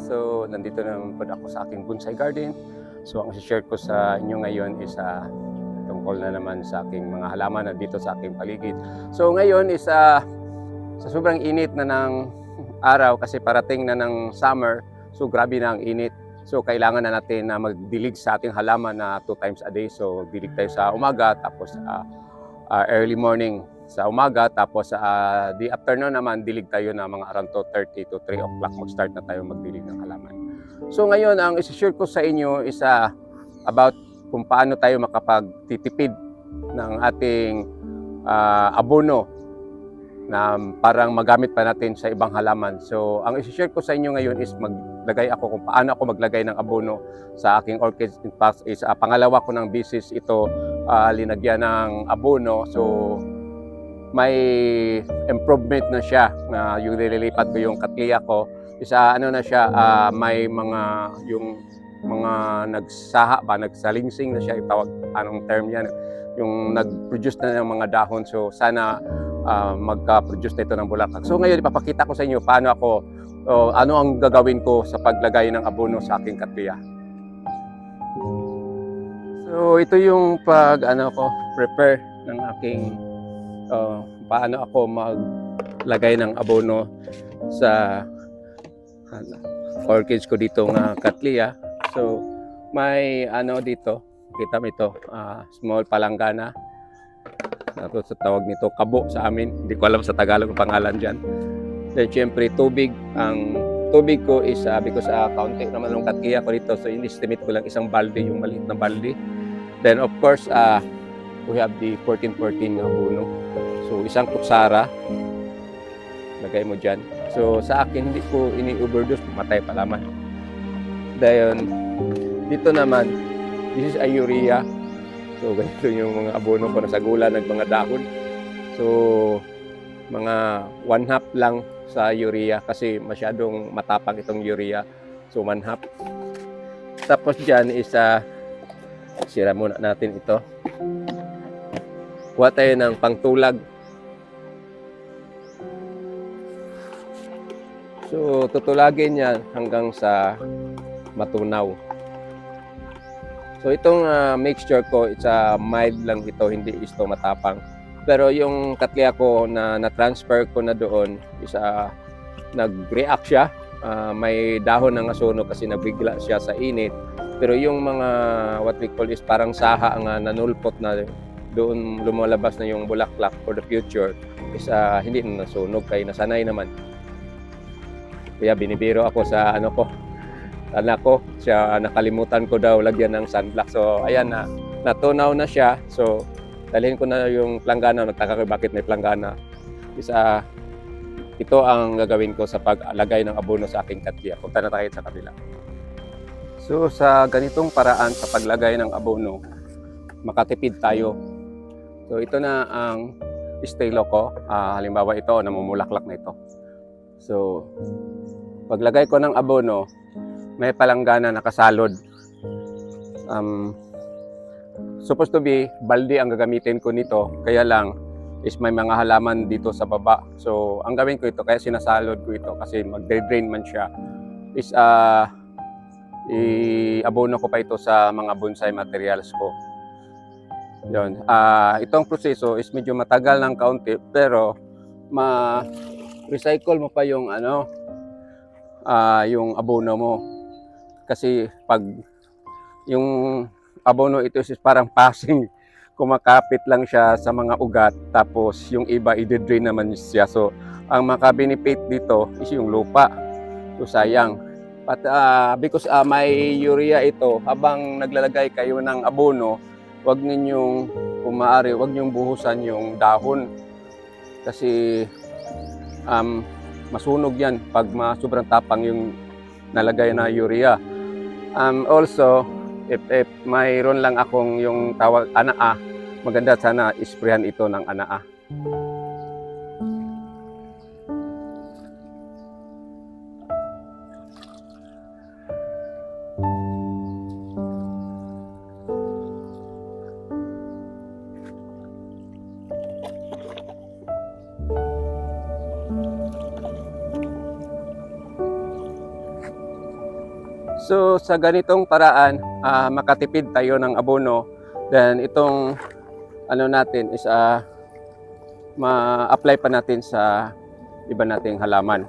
So, nandito naman po ako sa aking bonsai garden. So, ang i-share ko sa inyo ngayon is tungkol na naman sa aking mga halaman na dito sa aking paligid. So, ngayon is sa sobrang init na ng araw kasi parating na ng summer. So, grabe na ang init. So, kailangan na natin na magdilig sa ating halaman na 2 times a day. So, dilig tayo sa umaga, tapos early morning sa umaga, tapos the afternoon naman dilig tayo na mga around 2:30 to 3 o'clock mag-start na tayo magdilig ng halaman. So ngayon ang i-share ko sa inyo is about kung paano tayo makapagtitipid ng ating abono na parang magamit pa natin sa ibang halaman. So ang i-share ko sa inyo ngayon is maglagay ako kung paano ako maglagay ng abono sa aking orchids. In fact is pangalawa ko ng business ito, linagyan ng abono. So may improvement na siya na yung nililipat ko yung katliya ko. Isa ano na siya, may yung mga nagsaha ba, nagsalingsing na siya, itawag anong term yan, yung nag-produce na ng mga dahon. So sana magka-produce na ito ng bulaklak. So ngayon ipapakita ko sa inyo paano ano ang gagawin ko sa paglagay ng abono sa aking katliya. So ito yung prepare ng aking paano ako maglagay ng abono sa orchids ko dito ng katliya. So may dito, kita mo ito, small palanggana. Tapos sa tawag nito kabo sa amin, hindi ko alam sa Tagalog ang pangalan dyan. Then syempre tubig, ang tubig ko is because kaunti naman ng katliya ko dito, so in-estimate ko lang isang balde, yung maliit na balde. Then of course we have the 1414 na abono. So isang kutsara lagay mo dyan. So sa akin hindi ko ini-overdose, matay pa naman. Dahil dito naman, this is a urea. So ganito yung mga abono ko, nasa gula ng mga dahon. So mga 1/2 lang sa urea kasi masyadong matapang itong urea. So 1/2. Tapos dyan is sira muna natin ito. Kuha tayo ng pangtulag. So tutulagin yan hanggang sa matunaw. So itong mixture ko, it's mild lang ito, hindi ito matapang. Pero yung katliya ko na na-transfer ko na doon is nag-react siya. May dahon ng asuno kasi nabigla siya sa init. Pero yung mga what we call is parang saha ang nanulpot na doon lumalabas na yung bulaklak for the future is hindi na nasunog kaya nasanay naman. Kaya binibiro ako sa anak ko, siya nakalimutan ko daw lagyan ng sunblock. So ayan na, natunaw na siya. So dalhin ko na yung planggana, nagtaka ko bakit may planggana. Ito ang gagawin ko sa paglagay ng abono sa aking katliya. Punta na tayo sa kabila. So sa ganitong paraan sa paglagay ng abono, makatipid tayo. So ito na ang estilo ko. Halimbawa ito, namumulaklak na ito. So paglagay ko ng abono, may palanggana nakasalod. Supposed to be balde ang gagamitin ko nito, kaya lang is may mga halaman dito sa baba. So ang gawin ko ito, kaya sinasalod ko ito kasi mag-drain man siya, is i-abono ko pa ito sa mga bonsai materials ko. Yun. Itong proseso is medyo matagal ng kaunti, pero ma-recycle mo pa yung yung abono mo. kasi pag yung abono ito is parang passing, kumakapit lang siya sa mga ugat, tapos yung iba i-drain naman siya. So ang maka-benefit dito is yung lupa. So sayang. But because may urea ito, habang naglalagay kayo ng abono, wag ninyong, kung maaari, wag ninyong buhusan yung dahon. Kasi masunog yan pag sobrang tapang yung nalagay na urea. Also, if mayroon lang akong yung tawag anaa, maganda sana isprayan ito ng anaa. So sa ganitong paraan, makatipid tayo ng abono. Then itong ano natin is ma-apply pa natin sa iba nating halaman.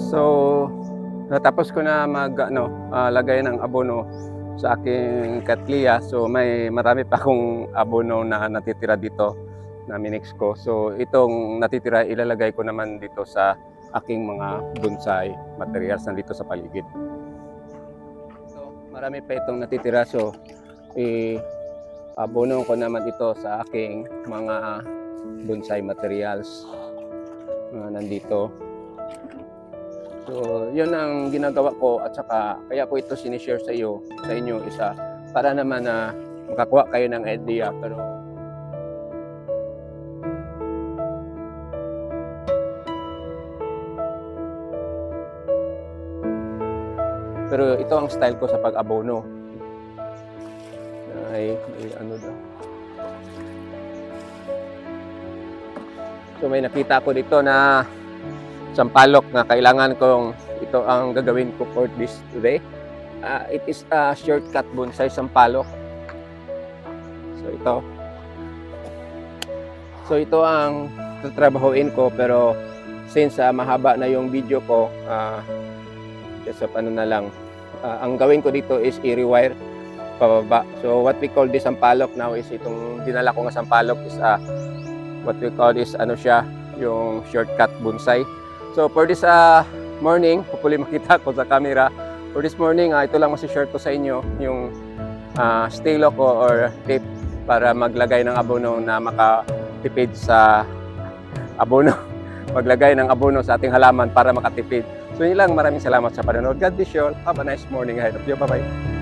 So, natapos ko na lagay ng abono sa aking katliya. So, marami pa akong abono na natitira dito na minix ko. So, itong natitira ilalagay ko naman dito sa aking mga bonsai materials na dito sa paligid. So, marami pa itong natitira. So, abono ko naman ito sa aking mga bonsai materials na nandito. So, yun ang ginagawa ko, at saka kaya ko ito sinishare sa inyo isa para naman na makakuha kayo ng idea. Pero ito ang style ko sa pag-abono. Ano daw. So may nakita ko dito na sampalok na kailangan kong, ito ang gagawin ko for this today. It is a shortcut bonsai sampalok. So ito ang tatrabahuin ko, pero since mahaba na yung video ko, just ano na lang, ang gawin ko dito is i-rewire pababa. So what we call this sampalok now is itong dinala ko nga sampalok is what we call is ano siya, yung shortcut bonsai. So for this morning, hopefully makita ko sa camera. For this morning, ito lang masishare ko sa inyo yung stilo ko or tip para maglagay ng abono na makatipid sa abono. Maglagay ng abono sa ating halaman para makatipid. So yun lang, maraming salamat sa panonood. God bless you all. Have a nice morning ahead of you. Bye-bye.